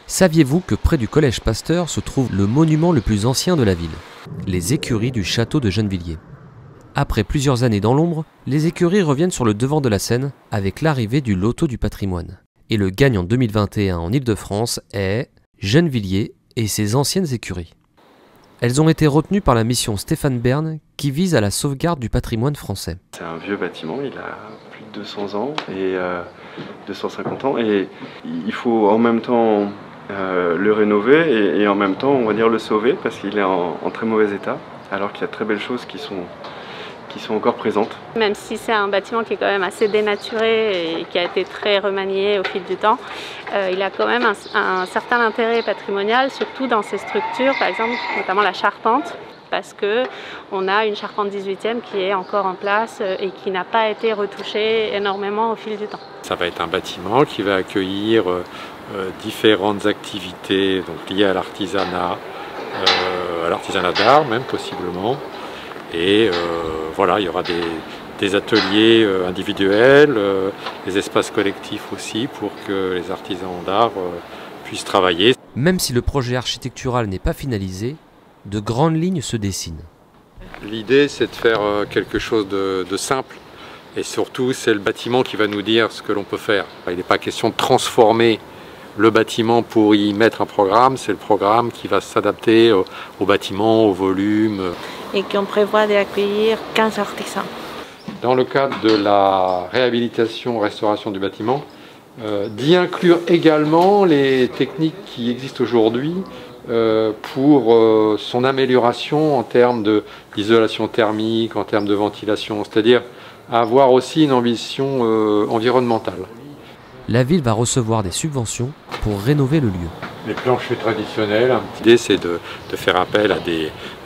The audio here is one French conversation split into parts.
Saviez-vous que près du collège Pasteur se trouve le monument le plus ancien de la ville, les écuries du château de Gennevilliers? Après plusieurs années dans l'ombre, les écuries reviennent sur le devant de la scène avec l'arrivée du Loto du patrimoine. Et le gagnant 2021 en Île-de-France est Gennevilliers et ses anciennes écuries. Elles ont été retenues par la mission Stéphane Bern qui vise à la sauvegarde du patrimoine français. C'est un vieux bâtiment, il a plus de 200 ans et 250 ans et il faut en même temps le rénover et en même temps on va dire le sauver parce qu'il est en très mauvais état alors qu'il y a de très belles choses qui sont encore présentes. Même si c'est un bâtiment qui est quand même assez dénaturé et qui a été très remanié au fil du temps, il a quand même un certain intérêt patrimonial, surtout dans ses structures, par exemple notamment la charpente, parce qu'on a une charpente 18e qui est encore en place et qui n'a pas été retouchée énormément au fil du temps. Ça va être un bâtiment qui va accueillir différentes activités donc, liées à l'artisanat d'art même possiblement. Et voilà, il y aura des ateliers individuels, des espaces collectifs aussi pour que les artisans d'art puissent travailler. Même si le projet architectural n'est pas finalisé, de grandes lignes se dessinent. L'idée, c'est de faire quelque chose de simple et surtout, c'est le bâtiment qui va nous dire ce que l'on peut faire. Il n'est pas question de transformer le bâtiment pour y mettre un programme, c'est le programme qui va s'adapter au bâtiment, au volume. Et qu'on prévoit d'accueillir 15 artisans. Dans le cadre de la réhabilitation-restauration du bâtiment, d'y inclure également les techniques qui existent aujourd'hui pour son amélioration en termes d'isolation thermique, en termes de ventilation, c'est-à-dire avoir aussi une ambition environnementale. La ville va recevoir des subventions pour rénover le lieu. Les planchers traditionnels, l'idée c'est de faire appel à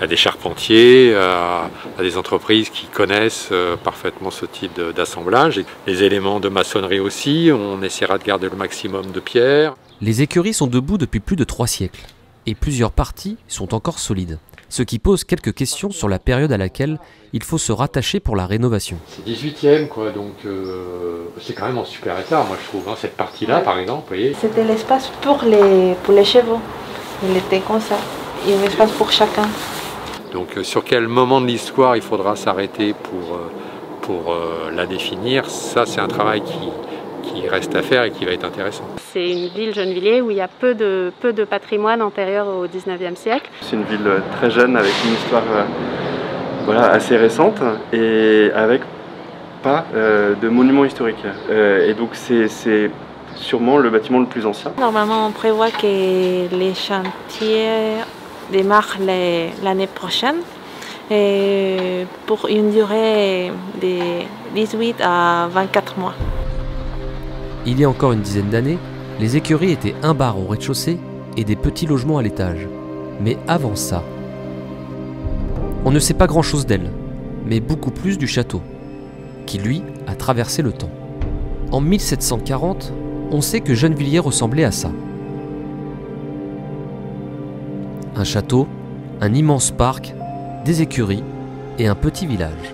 des charpentiers, à des entreprises qui connaissent parfaitement ce type d'assemblage. Les éléments de maçonnerie aussi, on essaiera de garder le maximum de pierre. Les écuries sont debout depuis plus de 3 siècles et plusieurs parties sont encore solides. Ce qui pose quelques questions sur la période à laquelle il faut se rattacher pour la rénovation. C'est 18e quoi, donc c'est quand même en super état moi je trouve, hein, cette partie-là par exemple, vous voyez. C'était l'espace pour les chevaux, il était comme ça, il y a un espace pour chacun. Donc sur quel moment de l'histoire il faudra s'arrêter pour la définir, ça c'est un travail qui reste à faire et qui va être intéressant. C'est une ville, Gennevilliers, où il y a peu de patrimoine antérieur au 19e siècle. C'est une ville très jeune avec une histoire assez récente et avec pas de monuments historiques. Et donc c'est sûrement le bâtiment le plus ancien. Normalement on prévoit que les chantiers démarrent l'année prochaine et pour une durée de 18 à 24 mois. Il y a encore une dizaine d'années, les écuries étaient un bar au rez-de-chaussée et des petits logements à l'étage. Mais avant ça, on ne sait pas grand-chose d'elle, mais beaucoup plus du château, qui lui a traversé le temps. En 1740, on sait que Gennevilliers ressemblait à ça. Un château, un immense parc, des écuries et un petit village.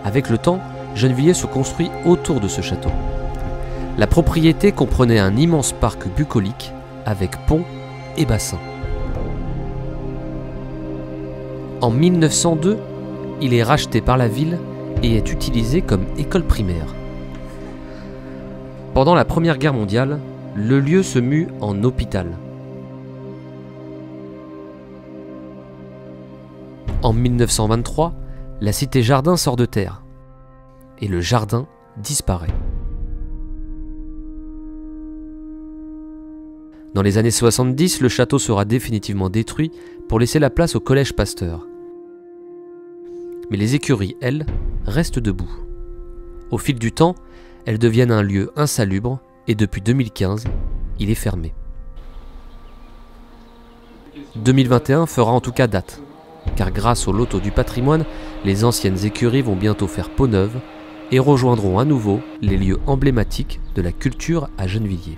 Avec le temps, Gennevilliers se construit autour de ce château. La propriété comprenait un immense parc bucolique avec pont et bassin. En 1902, il est racheté par la ville et est utilisé comme école primaire. Pendant la Première Guerre mondiale, le lieu se mue en hôpital. En 1923, la cité Jardin sort de terre et le jardin disparaît. Dans les années 70, le château sera définitivement détruit pour laisser la place au collège Pasteur. Mais les écuries, elles, restent debout. Au fil du temps, elles deviennent un lieu insalubre et depuis 2015, il est fermé. 2021 fera en tout cas date, car grâce au Loto du patrimoine, les anciennes écuries vont bientôt faire peau neuve et rejoindront à nouveau les lieux emblématiques de la culture à Gennevilliers.